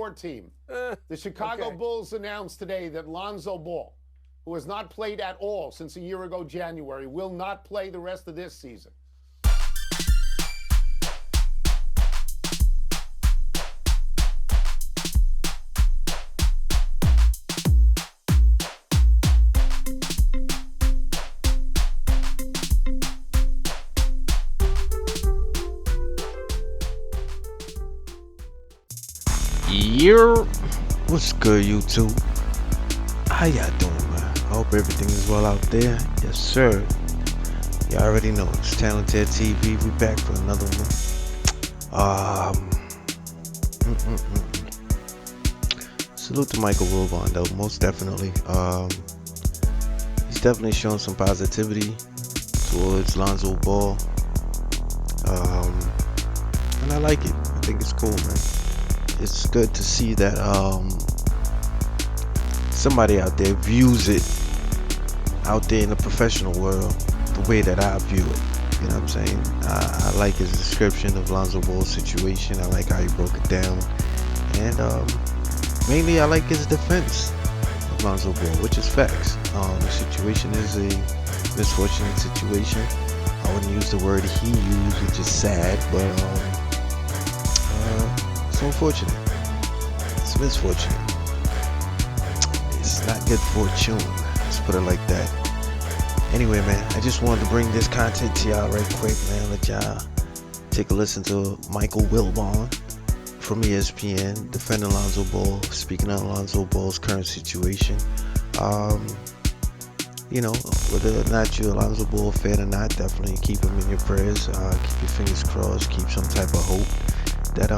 your team. The Chicago Bulls announced today that Lonzo Ball, who has not played at all since a year ago January, will not play the rest of this season. What's good, YouTube? How y'all doing, man? I hope everything is well out there. Yes, sir. Y'all already know it's Talented TV. We back for another one. Salute to Michael Wilbon, though, most definitely. He's definitely showing some positivity towards Lonzo Ball. And I like it. I think it's cool, man. It's good to see that somebody out there views it out there in the professional world the way that I view it. You know what I'm saying? I like his description of Lonzo Ball's situation. I like how he broke it down. And mainly I like his defense of Lonzo Ball, which is facts. The situation is a misfortunate situation. I wouldn't use the word he used, which is sad, but it's unfortunate. It's misfortunate. It's not good fortune. Let's put it like that. Anyway, man, I just wanted to bring this content to y'all right quick, man. Let y'all take a listen to Michael Wilbon from ESPN defending Lonzo Ball, speaking on Lonzo Ball's current situation. You know, whether or not you're a Lonzo Ball fan or not, definitely keep him in your prayers. Keep your fingers crossed. Keep some type of hope that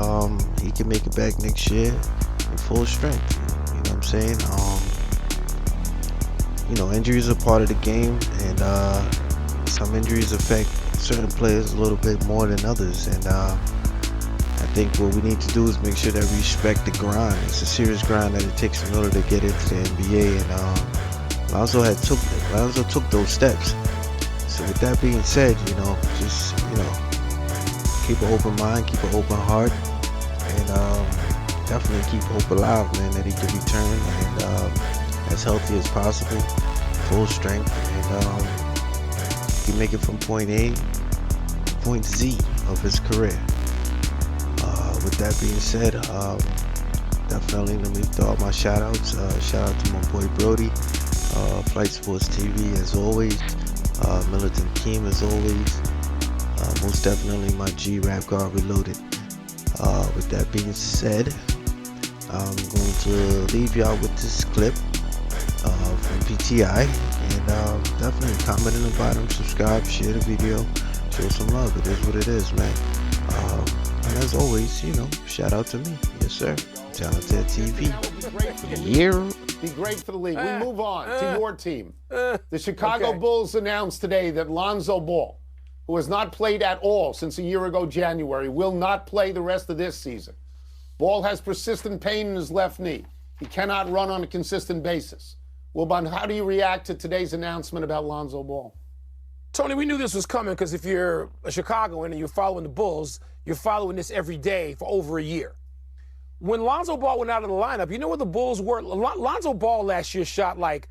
he can make it back next year in full strength. You know what I'm saying? You know, injuries are part of the game, and some injuries affect certain players a little bit more than others. And I think what we need to do is make sure that we respect the grind. It's a serious grind that it takes in order to get into the NBA, and Lonzo took those steps. So with that being said, you know, just, you know, keep an open mind, keep an open heart, and definitely keep hope alive, man, that he can return and as healthy as possible, full strength, and he can make it from point A to point Z of his career. With that being said, definitely let me throw out my shout outs. Shout out to my boy Brody, Flight Sports TV as always, Militant Keem as always. Most definitely my G-Rap Guard Reloaded. With that being said, I'm going to leave y'all with this clip from PTI, and definitely comment in the bottom, subscribe, share the video, show some love. It is what it is, man. And as always, you know, shout out to me. Yes, sir. Talented TV. Be great for the league. We move on to your team. The Chicago Bulls announced today that Lonzo Ball, who has not played at all since a year ago January, will not play the rest of this season. Ball has persistent pain in his left knee. He cannot run on a consistent basis. Wilbon, how do you react to today's announcement about Lonzo Ball? Tony, we knew this was coming because if you're a Chicagoan and you're following the Bulls, you're following this every day for over a year. When Lonzo Ball went out of the lineup, you know where the Bulls were? Lonzo Ball last year shot like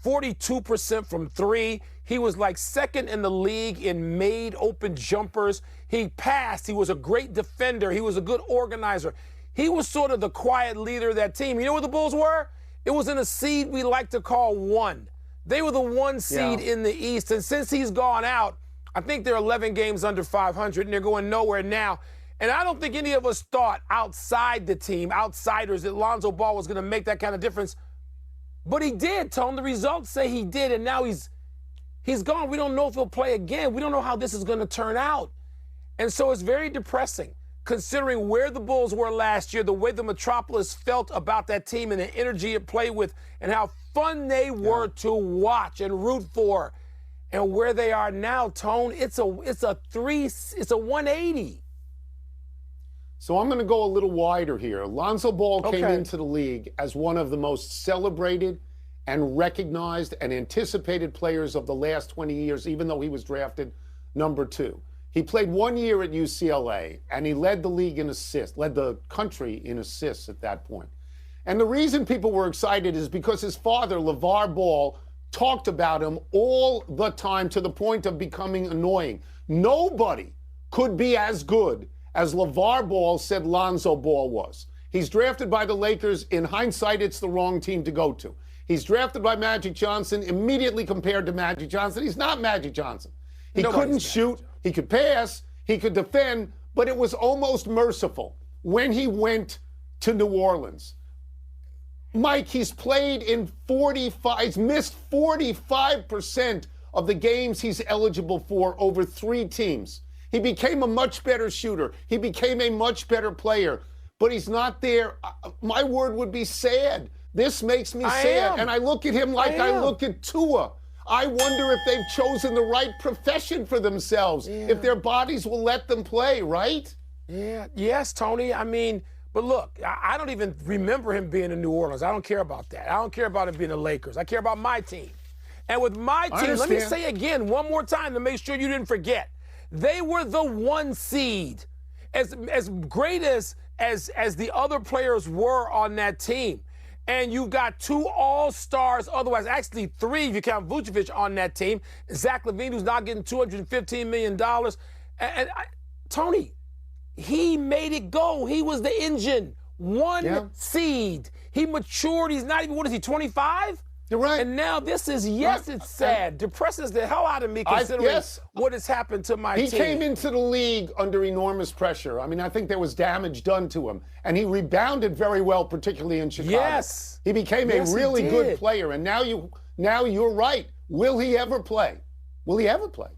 42% from three. He was like second in the league in made open jumpers. He passed. He was a great defender. He was a good organizer. He was sort of the quiet leader of that team. You know where the Bulls were? It was in a seed we like to call one. They were the one seed in the East. And since he's gone out, I think they're 11 games under 500, and they're going nowhere now. And I don't think any of us thought outside the team, outsiders, that Lonzo Ball was going to make that kind of difference. But he did, Tone. The results say he did, and now he's gone. We don't know if he'll play again. We don't know how this is going to turn out. And so it's very depressing, considering where the Bulls were last year, the way the Metropolis felt about that team and the energy it played with, and how fun they were to watch and root for. And where they are now, Tone, it's a 180. So I'm going to go a little wider here. Lonzo Ball came into the league as one of the most celebrated and recognized and anticipated players of the last 20 years, even though he was drafted number 2. He played 1 year at UCLA, and he led the league in assists, led the country in assists at that point. And the reason people were excited is because his father, LeVar Ball, talked about him all the time to the point of becoming annoying. Nobody could be as good as LeVar Ball said Lonzo Ball was. He's drafted by the Lakers. In hindsight, it's the wrong team to go to. He's drafted by Magic Johnson, immediately compared to Magic Johnson. He's not Magic Johnson. He couldn't shoot. He could pass. He could defend. But it was almost merciful when he went to New Orleans. Mike, he's played in 45, he's missed 45% of the games he's eligible for over 3 teams. He became a much better shooter. He became a much better player, but he's not there. My word would be sad. This makes me sad. And I look at him like I look at Tua. I wonder if they've chosen the right profession for themselves, if their bodies will let them play, right? Yeah. Yes, Tony. I mean, but look, I don't even remember him being in New Orleans. I don't care about that. I don't care about him being the Lakers. I care about my team. And with my team, let me say again one more time to make sure you didn't forget. They were the 1 seed. As great as the other players were on that team. And you got 2 all-stars, otherwise actually 3 if you count Vucevic on that team. Zach LaVine, who's now getting $215 million. Tony, he made it go. He was the engine. 1 seed. He matured. He's not even, what is he, 25? You're right. And now this is, it's sad. Depresses the hell out of me considering what has happened to my team. He came into the league under enormous pressure. I mean, I think there was damage done to him. And he rebounded very well, particularly in Chicago. Yes. He became a really good player. And now you're right. Will he ever play? Will he ever play?